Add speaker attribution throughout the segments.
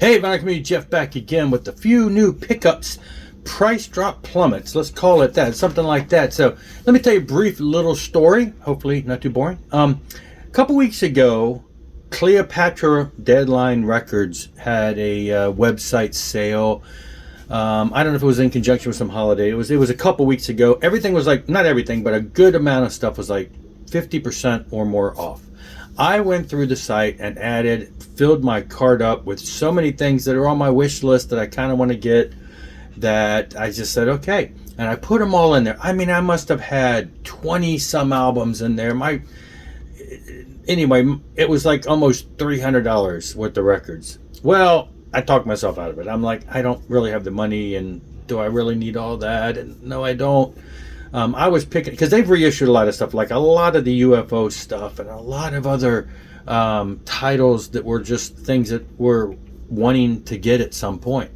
Speaker 1: Hey, MegaJeff back again with a few new pickups. Price drop plummets, let's call it that, something like that. So let me tell you a brief little story, hopefully not too boring. A couple weeks ago, Cleopatra Deadline Records had a website sale. I don't know if it was in conjunction with some holiday. It was a couple weeks ago. Everything was like, not everything, but a good amount of stuff was like 50% or more off. I went through the site and filled my cart up with so many things that are on my wish list that I kind of want to get, that I just said, okay. And I put them all in there. I mean, I must have had 20 some albums in there. Anyway, it was like almost $300 worth of records. Well, I talked myself out of it. I'm like, I don't really have the money, and do I really need all that? And no, I don't. I was picking, because they've reissued a lot of stuff, like a lot of the UFO stuff and a lot of other titles that were just things that we're wanting to get at some point.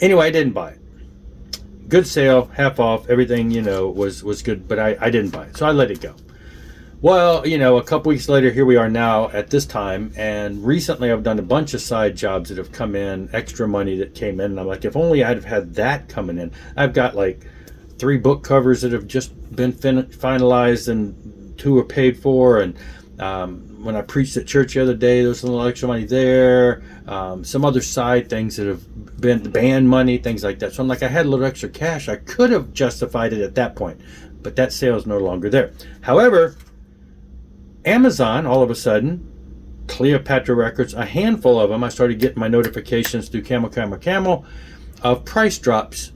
Speaker 1: Anyway, I didn't buy it. Good sale, half off, everything, was good, but I didn't buy it, so I let it go. Well, a couple weeks later, here we are now at this time, and recently I've done a bunch of side jobs that have come in, extra money that came in, and I'm like, if only I'd have had that coming in. I've got like 3 book covers that have just been finalized, and 2 are paid for, and when I preached at church the other day, there was a little extra money there, some other side things that have been band money, things like that. So I'm like, I had a little extra cash. I could have justified it at that point, but that sale is no longer there. However, Amazon, all of a sudden, Cleopatra Records, a handful of them, I started getting my notifications through Camel of price drops,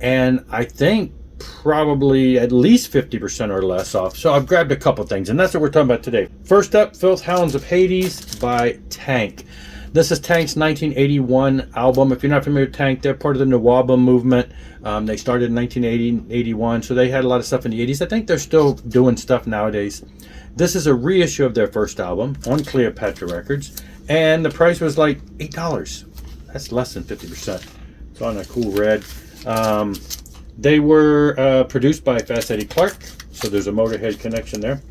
Speaker 1: and I think probably at least 50% or less off. So I've grabbed a couple things, and that's what we're talking about today. First up, Filth, Hounds of Hades by Tank. This is Tank's 1981 album. If you're not familiar with Tank, they're part of the Nawaba movement. They started in 1981, so they had a lot of stuff in the 80s. I think they're still doing stuff nowadays. This is a reissue of their first album on Cleopatra Records, and the price was like $8. That's less than 50%. It's on a cool red. They were produced by Fast Eddie Clark, so there's a Motorhead connection there.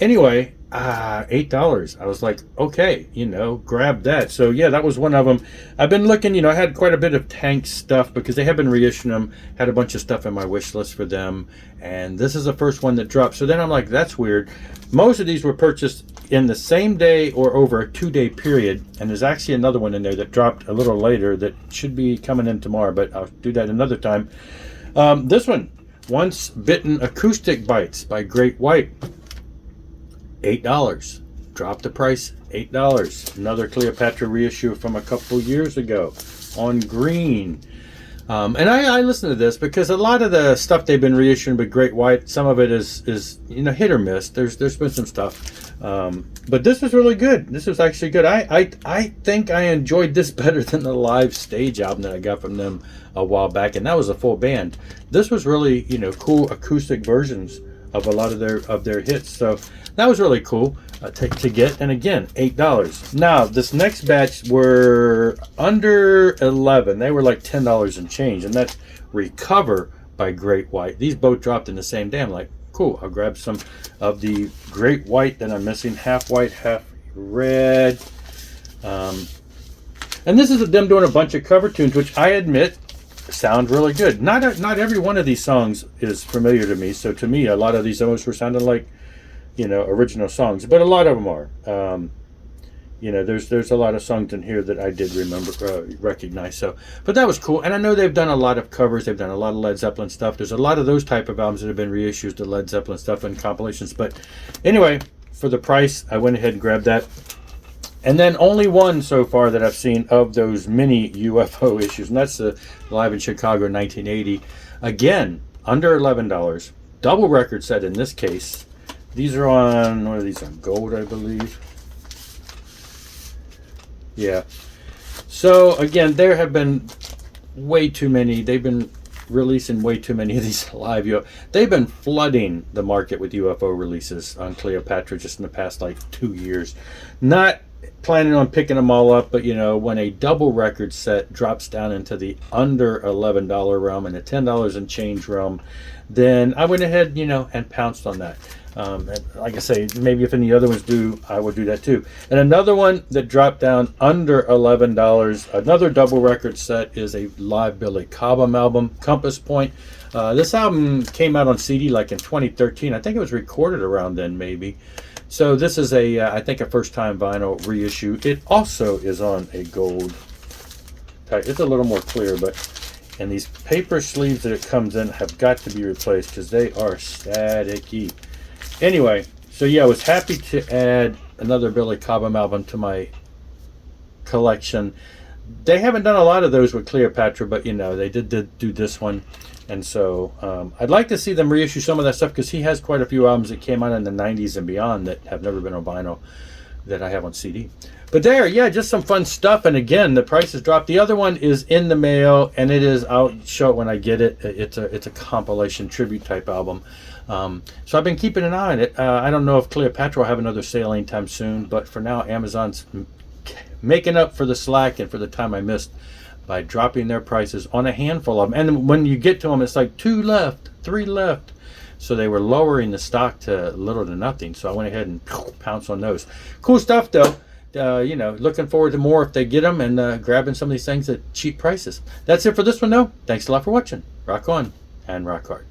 Speaker 1: Anyway, $8. I was like, okay, grab that. So yeah, that was one of them. I've been looking, I had quite a bit of Tank stuff because they have been reissuing them. Had a bunch of stuff in my wish list for them, and this is the first one that dropped. So then I'm like, that's weird. Most of these were purchased in the same day or over a 2-day period, and there's actually another one in there that dropped a little later that should be coming in tomorrow, but I'll do that another time. This one, Once Bitten Acoustic Bytes by Great White, $8. Dropped the price, $8. Another Cleopatra reissue from a couple years ago on green. And I listen to this because a lot of the stuff they've been reissuing with Great White, some of it is hit or miss. There's been some stuff, but this was really good. This was actually good. I think I enjoyed this better than the live stage album that I got from them a while back, and that was a full band. This was really cool acoustic versions of a lot of their hits. So that was really cool to get. And again, $8. Now this next batch were under 11. They were like $10 and change, and that's Recover by Great White. These both dropped in the same day. I'm like, cool, I'll grab some of the Great White that I'm missing, half white, half red. And this is them doing a bunch of cover tunes, which I admit sound really good. Not every one of these songs is familiar to me, so to me a lot of these almost were sounding like original songs, but a lot of them are. There's a lot of songs in here that I did recognize. So, but that was cool. And I know they've done a lot of covers. They've done a lot of Led Zeppelin stuff. There's a lot of those type of albums that have been reissues to Led Zeppelin stuff and compilations. But anyway, for the price, I went ahead and grabbed that. And then only one so far that I've seen of those mini UFO issues, and that's the Live in Chicago 1980. Again, under $11. Double record set in this case. These are on, what are these on? Gold, I believe. Yeah. So again, there have been way too many. They've been releasing way too many of these live UFO. They've been flooding the market with UFO releases on Cleopatra just in the past like 2 years. Not planning on picking them all up, but when a double record set drops down into the under $11 realm and the $10 and change realm, then I went ahead and pounced on that. And like I say, maybe if any other ones do, I will do that too. And another one that dropped down under $11, another double record set, is a live Billy Cobham album, Compass Point. This album came out on CD like in 2013. I think it was recorded around then, maybe. So this is I think a first-time vinyl reissue. It also is on a gold type. It's a little more clear, but and these paper sleeves that it comes in have got to be replaced because they are staticky. Anyway, so yeah, I was happy to add another Billy Cobham album to my collection. They haven't done a lot of those with Cleopatra, but they did do this one. And so I'd like to see them reissue some of that stuff because he has quite a few albums that came out in the 90s and beyond that have never been on vinyl that I have on CD. But there, yeah, just some fun stuff. And again, the price has dropped. The other one is in the mail, and it is, I'll show it when I get it. It's a compilation tribute type album. So I've been keeping an eye on it. I don't know if Cleopatra will have another sale anytime soon, but for now, Amazon's making up for the slack and for the time I missed by dropping their prices on a handful of them. And when you get to them, it's like 2 left, 3 left. So they were lowering the stock to little to nothing. So I went ahead and pounced on those. Cool stuff, though. Looking forward to more if they get them, and grabbing some of these things at cheap prices. That's it for this one, though. Thanks a lot for watching. Rock on and rock hard.